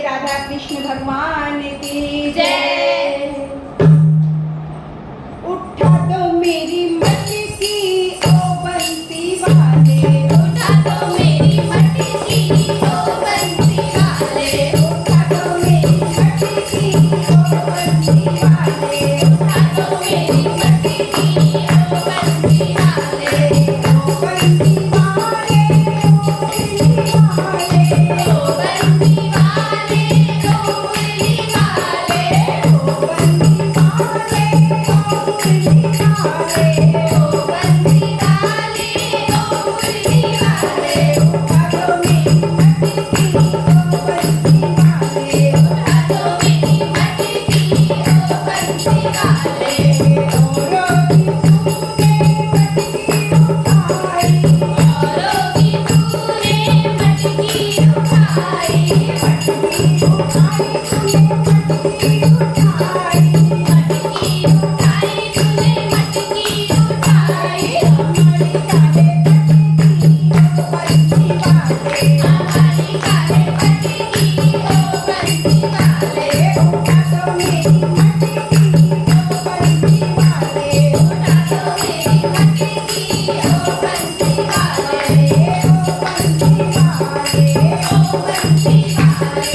राधा कृष्ण भगवान की जय। उठा दो मेरी मटकी ओ बंसी वाले, उठा दो मेरी मटकी ओ बंसी वाले, उठा दो मेरी मटकी ओ बंसी वाले, उठा दो मेरी मटकी ओ बंसी वाले, ओ बंसी वाले, ओ बंसी वाले, ओ मुरली वाले, ओ बंसी वाले, ओ मुरली वाले, ओ बंसी वाले, ओ मुरली वाले, उठा दो मेरी मटकी ओ बंसी वाले, उठा दो मेरी मटकी ओ बंसी वाले, औरों की तूने मटकी उठाई, औरों की तूने मटकी उठाई, मटकी उठाई तूने मटकी उठाई, मटकी उठाई, हमारी काले मटकी ओ बंसी वाले, हमारी काले मटकी ओ बंसी वाले, उठा दो मेरी मटकी ओ बंसी वाले, उठा दो मेरी मटकी ओ बंसी वाले, ओ बंसी वाले, ओ बंसी वाले,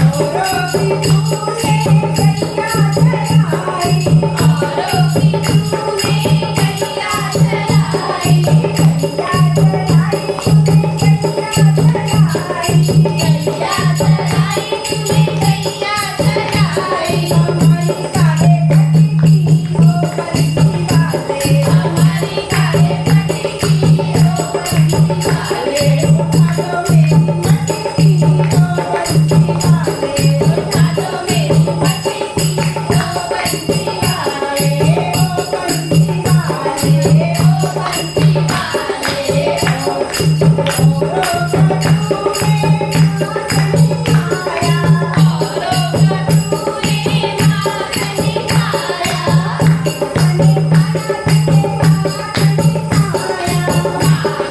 औरों की तूने गैया चराई, औरों की तूने गैया चराई, गैया चराई तूने गैया चराई, गैया चराई तूने गैया चराई, हमारी काले मटकी ओ बंसी वाले, हमारी काले मटकी ओ बंसी वाले, उठा दो मेरी मटकी ओ बंसी वाले, उठा दो मेरी मटकी ओ बंसी वाले, ओ बंसी वाले, ओ बंसी वाले, औरों का तूने आया, औरों का तूने नाच दिखाया,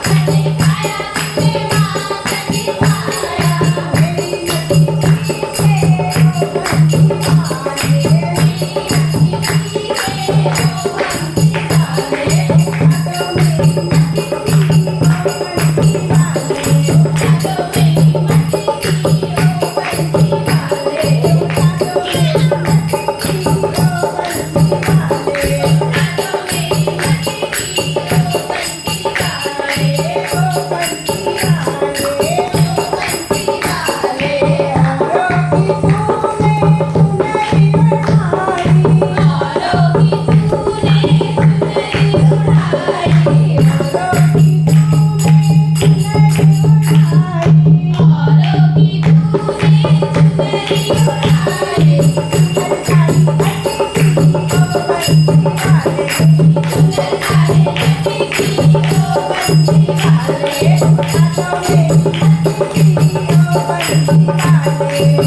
मैंने खाया तुझे माखन दिखाया, मेरी मटकी से ओ बंसी वाले, मेरी मटकी से ओ बंसी वाले, उठा दो मेरी मटकी ओ बंसी वाले, उठा दो मेरी मटकी ओ बंसी वाले, उठा दो मेरी मटकी ओ बंसी वाले, उठा दो मेरी मटकी ओ बंसी वाले, ओ बंसी वाले, ओ बंसी वाले, औरों की तूने चुनरी उड़ाई, औरों की तूने चुनरी उड़ाई, औरों की तूने चुनरी उड़ाई, औरों की तूने चुनरी उड़ाई, सुंदर काली मटकी ओ बंसी वाले, सुंदर काले मटकी ओ बंसी वाले, उठा दो मेरी मटकी ओ बंसी वाले,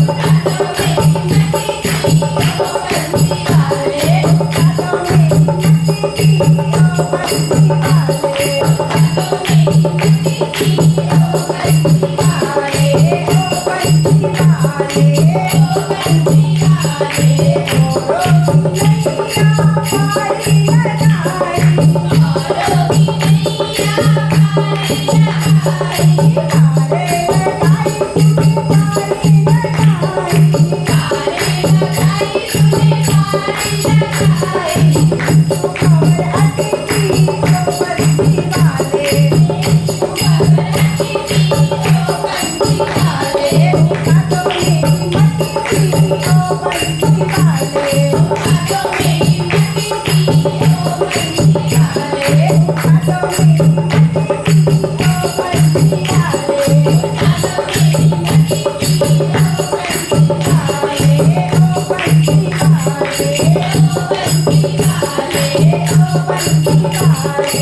उठा दो मेरी मटकी ओ बंसी वाले, उठा दो मेरी मटकी ओ बंसी वाले, उठा दो मेरी मटकी ओ बंसी वाले, ओ बंसी वाले, ओ बंसी वाले, औरों की नैया पारी लगाई, औरों की नैया पारी लगाई, तारे लगाई तुझे पारी लगाई, तारे लगाई तूने पारी लगाई, तू खबर अटकी ओ बंसी वाले, तू खबर अटकी ओ बंसी वाले, उठा दो मेरी मटकी ओ बंसी वाले, उठा दो मेरी मटकी ओ बंसी वाले, उठा दो मेरी मटकी ओ बंसी वाले, उठा दो मेरी मटकी ओ बंसी वाले, ओ बंसी वाले, ओ बंसी वाले, ओ बंसी वाले,